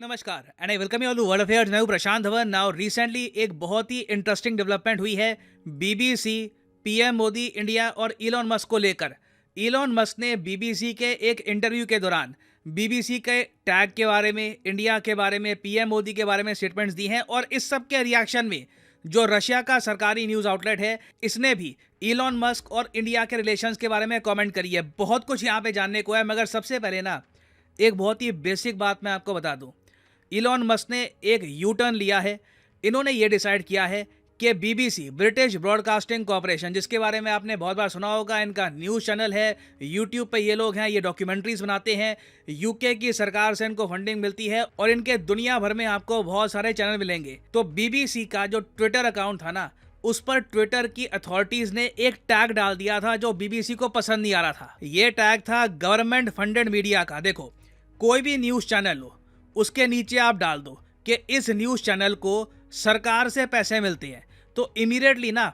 नमस्कार and I welcome you all to world affairs. मैं हूं प्रशांत धवन। नाउ रिसेंटली एक बहुत ही इंटरेस्टिंग डेवलपमेंट हुई है बीबीसी, पीएम मोदी इंडिया और इलॉन मस्क को लेकर। इलॉन मस्क ने बीबीसी के एक इंटरव्यू के दौरान बीबीसी के टैग के बारे में, इंडिया के बारे में, पीएम मोदी के बारे में स्टेटमेंट्स दी हैं और इस सब के रिएक्शन में जो रशिया का सरकारी न्यूज़ आउटलेट है इसने भी इलॉन मस्क और इंडिया के रिलेशंस के बारे में कमेंट करी है। बहुत कुछ यहाँ पे जानने को है, मगर सबसे पहले ना एक बहुत ही बेसिक बात मैं आपको बता दूं। इलॉन मस्क ने एक यू टर्न लिया है। इन्होंने ये डिसाइड किया है कि बीबीसी, ब्रिटिश ब्रॉडकास्टिंग कॉरपोरेशन, जिसके बारे में आपने बहुत बार सुना होगा, इनका न्यूज़ चैनल है, यूट्यूब पे ये लोग हैं, ये डॉक्यूमेंट्रीज बनाते हैं, यूके की सरकार से इनको फंडिंग मिलती है और इनके दुनिया भर में आपको बहुत सारे चैनल मिलेंगे। तो बीबीसी का जो ट्विटर अकाउंट था ना, उस पर ट्विटर की अथॉरिटीज ने एक टैग डाल दिया था जो बीबीसी को पसंद नहीं आ रहा था। ये टैग था गवर्नमेंट फंडेड मीडिया का। देखो, कोई भी न्यूज़ चैनल हो, उसके नीचे आप डाल दो कि इस न्यूज़ चैनल को सरकार से पैसे मिलते हैं, तो इमीडिएटली ना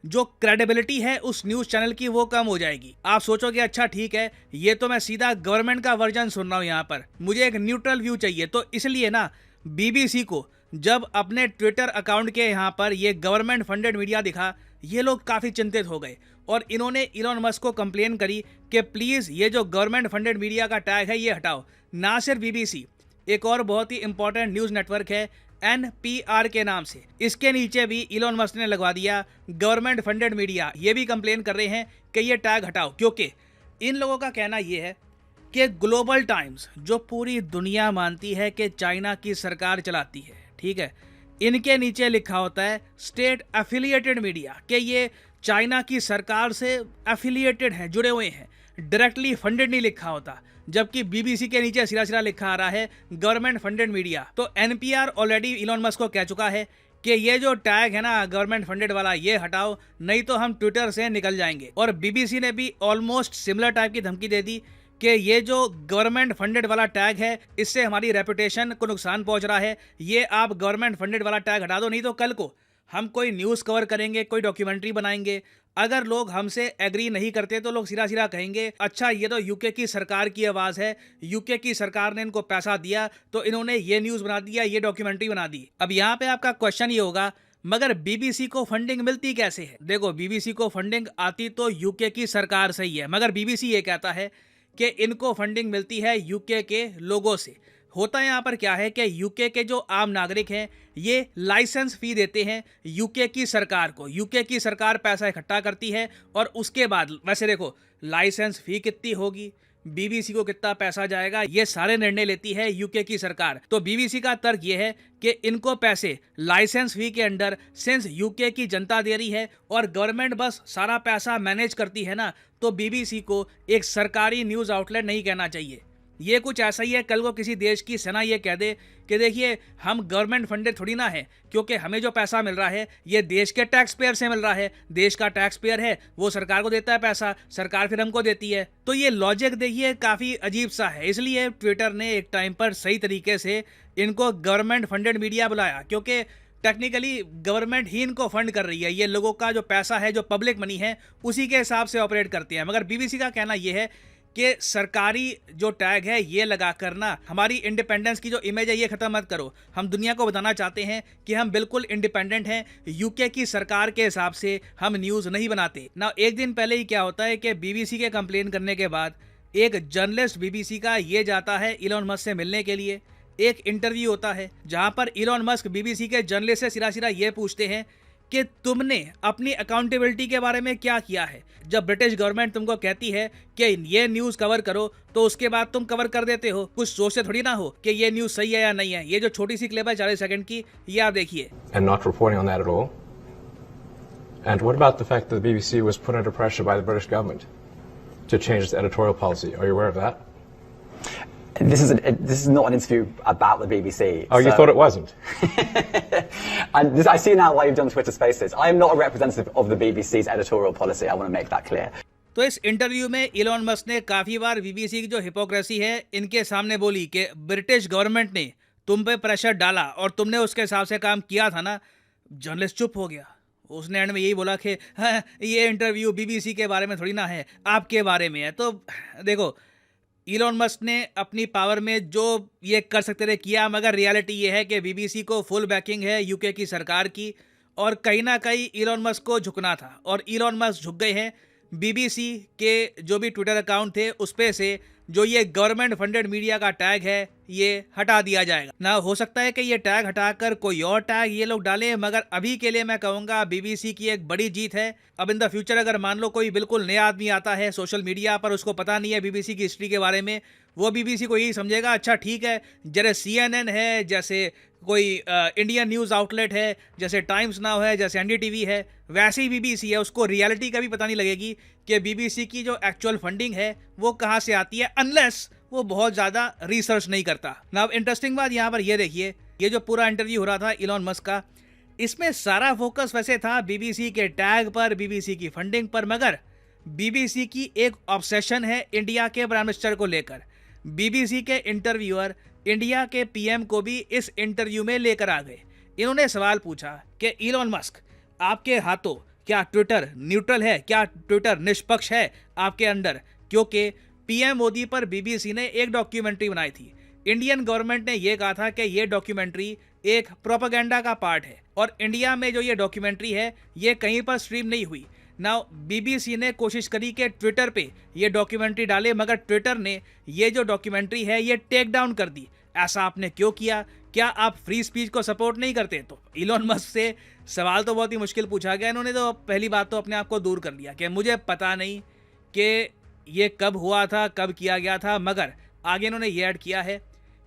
जो क्रेडिबिलिटी है उस न्यूज़ चैनल की वो कम हो जाएगी। आप सोचोगे अच्छा ठीक है, ये तो मैं सीधा गवर्नमेंट का वर्जन सुन रहा हूँ, यहाँ पर मुझे एक न्यूट्रल व्यू चाहिए। तो इसलिए ना बीबीसी को जब अपने ट्विटर अकाउंट के यहाँ पर ये गवर्नमेंट फंडेड मीडिया दिखा, ये लोग काफ़ी चिंतित हो गए और इन्होंने इलॉन मस्क को कंप्लेन करी कि प्लीज़ ये जो गवर्नमेंट फंडेड मीडिया का टैग है ये हटाओ। ना सिर्फ बीबीसी, एक और बहुत ही इंपॉर्टेंट न्यूज़ नेटवर्क है एनपीआर के नाम से, इसके नीचे भी इलॉन मस्क ने लगवा दिया गवर्नमेंट फंडेड मीडिया। ये भी कंप्लेन कर रहे हैं कि ये टैग हटाओ, क्योंकि इन लोगों का कहना ये है कि ग्लोबल टाइम्स, जो पूरी दुनिया मानती है कि चाइना की सरकार चलाती है, ठीक है, इनके नीचे लिखा होता है स्टेट एफिलिएटेड मीडिया, कि ये चाइना की सरकार से एफिलिएटेड हैं, जुड़े हुए हैं, डायरेक्टली फंडेड नहीं लिखा होता। जबकि बीबीसी के नीचे सिरा सिरा लिखा आ रहा है गवर्नमेंट फंडेड मीडिया। तो एनपीआर ऑलरेडी इलॉन मस्क को कह चुका है कि ये जो टैग है ना गवर्नमेंट फंडेड वाला, ये हटाओ, नहीं तो हम ट्विटर से निकल जाएंगे। और बीबीसी ने भी ऑलमोस्ट सिमिलर टाइप की धमकी दे दी कि ये जो गवर्नमेंट फंडेड वाला टैग है इससे हमारी रेपुटेशन को नुकसान पहुंच रहा है, ये आप गवर्नमेंट फंडेड वाला टैग हटा दो, नहीं तो कल को हम कोई न्यूज़ कवर करेंगे, कोई डॉक्यूमेंट्री बनाएंगे, अगर लोग हमसे एग्री नहीं करते तो लोग सिरा सिरा कहेंगे अच्छा ये तो यूके की सरकार की आवाज़ है, यूके की सरकार ने इनको पैसा दिया तो इन्होंने ये न्यूज़ बना दिया, ये डॉक्यूमेंट्री बना दी। अब यहाँ पे आपका क्वेश्चन ये होगा, मगर बीबीसी को फंडिंग मिलती कैसे है? देखो, बीबीसी को फंडिंग आती तो यूके की सरकार से ही है, मगर बीबीसी ये कहता है कि इनको फंडिंग मिलती है यूके के लोगों से। होता यहाँ पर क्या है कि यूके के जो आम नागरिक हैं ये लाइसेंस फी देते हैं यूके की सरकार को। यूके की सरकार पैसा इकट्ठा करती है और उसके बाद, वैसे देखो, लाइसेंस फी कितनी होगी, बीबीसी को कितना पैसा जाएगा, ये सारे निर्णय लेती है यूके की सरकार। तो बीबीसी का तर्क ये है कि इनको पैसे लाइसेंस फी के अंडर सिंस यूके की जनता दे रही है और गवर्नमेंट बस सारा पैसा मैनेज करती है ना, तो बीबीसी को एक सरकारी न्यूज़ आउटलेट नहीं कहना चाहिए। ये कुछ ऐसा ही है, कल को किसी देश की सेना ये कह दे कि देखिए हम गवर्नमेंट फंडेड थोड़ी ना है, क्योंकि हमें जो पैसा मिल रहा है ये देश के टैक्स पेयर से मिल रहा है, देश का टैक्स पेयर है वो सरकार को देता है पैसा, सरकार फिर हमको देती है। तो ये लॉजिक देखिए काफ़ी अजीब सा है। इसलिए ट्विटर ने एक टाइम पर सही तरीके से इनको गवर्नमेंट फंडेड मीडिया बुलाया, क्योंकि टेक्निकली गवर्नमेंट ही इनको फंड कर रही है, ये लोगों का जो पैसा है, जो पब्लिक मनी है, उसी के हिसाब से ऑपरेट करती है। मगर बीबीसी का कहना यह है कि सरकारी जो टैग है ये लगा करना हमारी इंडिपेंडेंस की जो इमेज है ये ख़त्म मत करो। हम दुनिया को बताना चाहते हैं कि हम बिल्कुल इंडिपेंडेंट हैं, यूके की सरकार के हिसाब से हम न्यूज़ नहीं बनाते ना। एक दिन पहले ही क्या होता है कि बीबीसी के कंप्लेन करने के बाद एक जर्नलिस्ट बीबीसी का ये जाता है इलॉन मस्क से मिलने के लिए। एक इंटरव्यू होता है जहां पर इलॉन मस्क बीबीसी के जर्नलिस्ट से सिरा सिरा ये पूछते हैं कि तुमने अपनी अकाउंटेबिलिटी के बारे में क्या किया है। जब ब्रिटिश गवर्नमेंट तुमको कहती है कि ये न्यूज़ कवर करो तो उसके बाद तुम कवर कर देते हो, कुछ सोचते थोड़ी ना हो कि ये न्यूज़ सही है या नहीं है। ये जो छोटी सी क्लिप है 40 सेकंड की, ये आप देखिए। And not reporting on that at all. And what about the fact that the BBC was put under pressure by the British government to change its editorial policy? Are you aware of that? This is not an interview about the BBC. Oh, you thought it wasn't? I see now why you've done Twitter Spaces. I am not a representative of the BBC's editorial policy. I want to make that clear. तो इस interview में Elon Musk ने काफ़ी बार BBC की जो hypocrisy है इनके सामने बोली कि ब्रिटिश गवर्नमेंट ने तुम पे प्रेशर डाला और तुमने उसके हिसाब से काम किया था ना। जर्नलिस्ट चुप हो गया। उसने एंड में यही बोला कि हाँ, ये इंटरव्यू बीबीसी के बारे में थोड़ी ना है, आपके बारे में है। तो देखो, इलॉन मस्क ने अपनी पावर में जो ये कर सकते थे किया, मगर रियलिटी ये है कि बीबीसी को फुल बैकिंग है यूके की सरकार की, और कहीं ना कहीं इलॉन मस्क को झुकना था और इलॉन मस्क झुक गए हैं। बीबीसी के जो भी ट्विटर अकाउंट थे उस पे से जो ये गवर्नमेंट फंडेड मीडिया का टैग है ये हटा दिया जाएगा ना। हो सकता है कि ये टैग हटाकर कोई और टैग ये लोग डालें, मगर अभी के लिए मैं कहूँगा बीबीसी की एक बड़ी जीत है। अब इन द फ्यूचर अगर मान लो कोई बिल्कुल नया आदमी आता है सोशल मीडिया पर, उसको पता नहीं है बीबीसी की हिस्ट्री के बारे में, वो बीबीसी को यही समझेगा अच्छा ठीक है, जैसे सीएनएन है, जैसे कोई इंडियन न्यूज़ आउटलेट है, जैसे टाइम्स नाउ है, जैसे एनडीटीवी है, वैसे ही बीबीसी है। उसको रियलिटी का भी पता नहीं लगेगी कि बीबीसी की जो एक्चुअल फंडिंग है वो कहाँ से आती है, अनलेस वो बहुत ज़्यादा रिसर्च नहीं करता ना। अब इंटरेस्टिंग बात यहाँ पर ये देखिए, ये जो पूरा इंटरव्यू हो रहा था इलॉन मस्क का, इसमें सारा फोकस वैसे था बीबीसी के टैग पर, बीबीसी की फंडिंग पर, मगर बीबीसी की एक ऑब्सेशन है इंडिया के प्राइम मिनिस्टर को लेकर। बीबीसी के इंटरव्यूअर इंडिया के पीएम को भी इस इंटरव्यू में लेकर आ गए। इन्होंने सवाल पूछा कि इलॉन मस्क, आपके हाथों क्या ट्विटर न्यूट्रल है, क्या ट्विटर निष्पक्ष है आपके अंडर? क्योंकि पीएम मोदी पर बीबीसी ने एक डॉक्यूमेंट्री बनाई थी। इंडियन गवर्नमेंट ने यह कहा था कि यह डॉक्यूमेंट्री एक प्रोपेगेंडा का पार्ट है और इंडिया में जो ये डॉक्यूमेंट्री है ये कहीं पर स्ट्रीम नहीं हुई। नाउ बीबीसी ने कोशिश करी कि ट्विटर पे ये डॉक्यूमेंट्री डाले, मगर ट्विटर ने ये जो डॉक्यूमेंट्री है ये टेक डाउन कर दी। ऐसा आपने क्यों किया? क्या आप फ्री स्पीच को सपोर्ट नहीं करते? तो इलॉन मस्क से सवाल तो बहुत ही मुश्किल पूछा गया। इन्होंने तो पहली बात तो अपने आप को दूर कर लिया कि मुझे पता नहीं कि ये कब हुआ था, कब किया गया था, मगर आगे इन्होंने ये ऐड किया है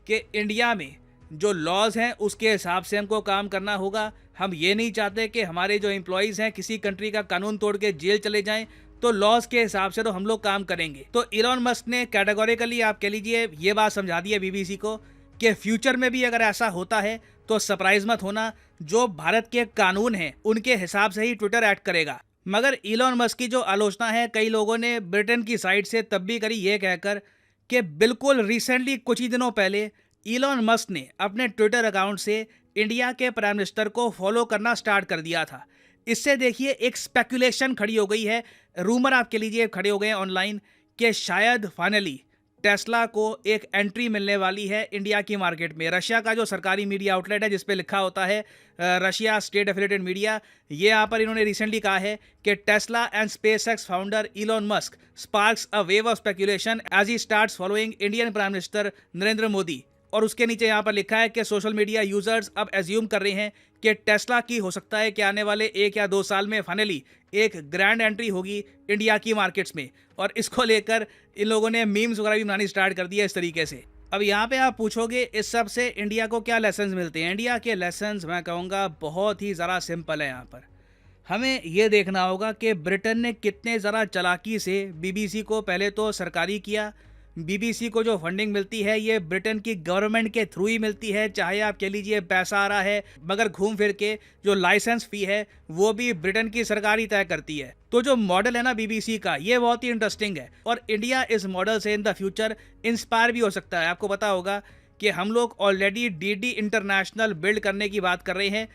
कि इंडिया में जो लॉज हैं उसके हिसाब से हमको काम करना होगा। हम ये नहीं चाहते कि हमारे जो एम्प्लॉयज़ हैं किसी कंट्री का कानून तोड़ के जेल चले जाएं, तो लॉज के हिसाब से तो हम लोग काम करेंगे। तो इलॉन मस्क ने कैटेगोरिकली आप कह लीजिए ये बात समझा दी है बीबीसी को कि फ्यूचर में भी अगर ऐसा होता है तो सरप्राइज मत होना, जो भारत के कानून हैं उनके हिसाब से ही ट्विटर एक्ट करेगा। मगर इलॉन मस्क की जो आलोचना है कई लोगों ने ब्रिटेन की साइड से तब भी करी, ये कहकर कि बिल्कुल रिसेंटली कुछ ही दिनों पहले इलॉन मस्क ने अपने ट्विटर अकाउंट से इंडिया के प्राइम मिनिस्टर को फॉलो करना स्टार्ट कर दिया था। इससे देखिए एक स्पेकुलेशन खड़ी हो गई है, रूमर आप कह लीजिए खड़े हो गए हैं ऑनलाइन कि शायद फाइनली टेस्ला को एक एंट्री मिलने वाली है इंडिया की मार्केट में। रशिया का जो सरकारी मीडिया आउटलेट है जिस पे लिखा होता है रशिया स्टेट एफिलिएटेड मीडिया, ये यहाँ पर इन्होंने रिसेंटली कहा है कि Tesla and SpaceX founder Elon Musk sparks a wave of speculation as he starts following Indian prime minister Narendra Modi. और उसके नीचे यहाँ पर लिखा है कि सोशल मीडिया यूजर्स अब एज्यूम कर रहे हैं कि टेस्ला की हो सकता है कि आने वाले 1 या 2 साल में फाइनली एक ग्रैंड एंट्री होगी इंडिया की मार्केट्स में। और इसको लेकर इन लोगों ने मीम्स वगैरह भी बनानी स्टार्ट कर दिया इस तरीके से। अब यहाँ पे आप पूछोगे इस सब से इंडिया को क्या लेसन्स मिलते हैं? इंडिया के लेसन्स मैं कहूँगा बहुत ही ज़रा सिंपल है। यहाँ पर हमें ये देखना होगा कि ब्रिटेन ने कितने ज़रा चालाकी से बीबीसी को पहले तो सरकारी किया। बीबीसी को जो फंडिंग मिलती है ये ब्रिटेन की गवर्नमेंट के थ्रू ही मिलती है, चाहे आप कह लीजिए पैसा आ रहा है, मगर घूम फिर के जो लाइसेंस फी है वो भी ब्रिटेन की सरकार ही तय करती है। तो जो मॉडल है ना बीबीसी का ये बहुत ही इंटरेस्टिंग है और इंडिया इस मॉडल से इन द फ्यूचर इंस्पायर भी हो सकता है। आपको पता होगा कि हम लोग ऑलरेडी डीडी इंटरनेशनल बिल्ड करने की बात कर रहे हैं।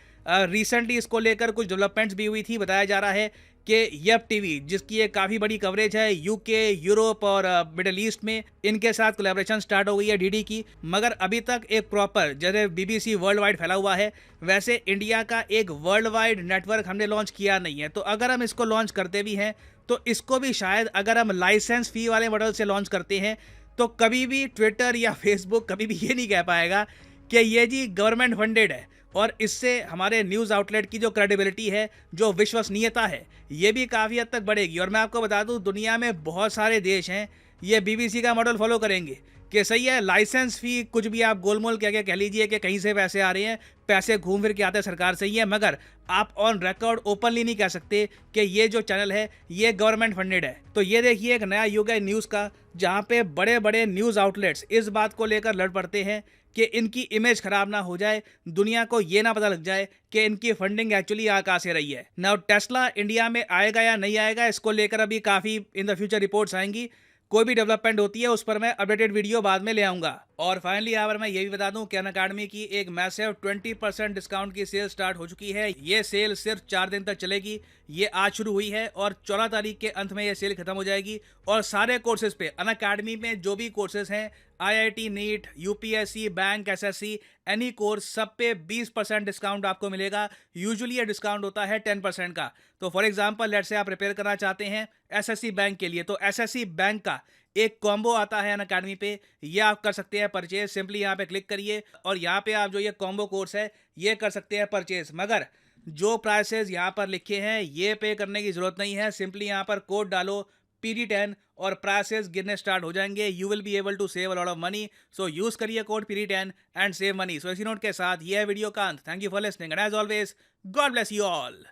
रिसेंटली इसको लेकर कुछ डेवलपमेंट्स भी हुई थी। बताया जा रहा है कि यप टीवी जिसकी एक काफ़ी बड़ी कवरेज है यूके, यूरोप और मिडल ईस्ट में, इनके साथ कोलैबोरेशन स्टार्ट हो गई है डीडी की। मगर अभी तक एक प्रॉपर जैसे बीबीसी वर्ल्ड वाइड फैला हुआ है वैसे इंडिया का एक वर्ल्ड वाइड नेटवर्क हमने लॉन्च किया नहीं है। तो अगर हम इसको लॉन्च करते भी हैं तो इसको भी शायद अगर हम लाइसेंस फी वाले मॉडल से लॉन्च करते हैं तो कभी भी ट्विटर या फेसबुक कभी भी ये नहीं कह पाएगा कि ये जी गवर्नमेंट फंडेड है। और इससे हमारे न्यूज़ आउटलेट की जो क्रेडिबिलिटी है, जो विश्वसनीयता है, ये भी काफ़ी हद तक बढ़ेगी। और मैं आपको बता दूं दुनिया में बहुत सारे देश हैं ये बीबीसी का मॉडल फॉलो करेंगे कि सही है लाइसेंस फी कुछ भी आप गोलमोल कह लीजिए कि कहीं से पैसे आ रहे हैं, पैसे घूम फिर के आते हैं सरकार से ही है, मगर आप ऑन रिकॉर्ड ओपनली नहीं कह सकते कि ये जो चैनल है ये गवर्नमेंट फंडेड है। तो ये देखिए एक नया युग है न्यूज़ का, जहाँ पे बड़े बड़े न्यूज़ आउटलेट्स इस बात को लेकर लड़ पड़ते हैं कि इनकी इमेज खराब ना हो जाए, दुनिया को ये ना पता लग जाए कि इनकी फंडिंग एक्चुअली यहाँ कहाँ से रही है। नाउ टेस्ला इंडिया में आएगा या नहीं आएगा इसको लेकर अभी काफ़ी इन द फ्यूचर रिपोर्ट्स आएंगी। कोई भी डेवलपमेंट होती है उस पर मैं अपडेटेड वीडियो बाद में ले आऊंगा। और फाइनली यहाँ पर मैं ये भी बता दूं कि अनअकैडमी की एक मैसिव 20% डिस्काउंट की सेल स्टार्ट हो चुकी है। ये सेल सिर्फ 4 दिन तक चलेगी। ये आज शुरू हुई है और 14 तारीख के अंत में ये सेल खत्म हो जाएगी। और सारे कोर्सेज पे अनअकैडमी में जो भी कोर्सेज हैं, IIT NEET, UPSC, bank, SSC, any course, सब पे 20% डिस्काउंट आपको मिलेगा। यूजुअली ये डिस्काउंट होता है 10% का। तो फॉर एग्जांपल लेट्स से आप प्रिपेयर करना चाहते हैं SSC बैंक के लिए, तो SSC बैंक का एक कॉम्बो आता है अनअकैडमी पे, ये आप कर सकते हैं परचेज। सिंपली यहाँ पे क्लिक करिए और यहाँ पे आप जो ये कॉम्बो कोर्स है ये कर सकते हैं परचेज। मगर जो प्राइसेस यहाँ पर लिखे हैं ये पे करने की जरूरत नहीं है। सिंपली यहाँ पर कोड डालो PD10 और प्राइसेस गिरने स्टार्ट हो जाएंगे। You will be able to save a lot of money. So use करिए code PD10 and save money. So इसी नोट के साथ ये है वीडियो का अंत। Thank you for listening and as always God bless you all.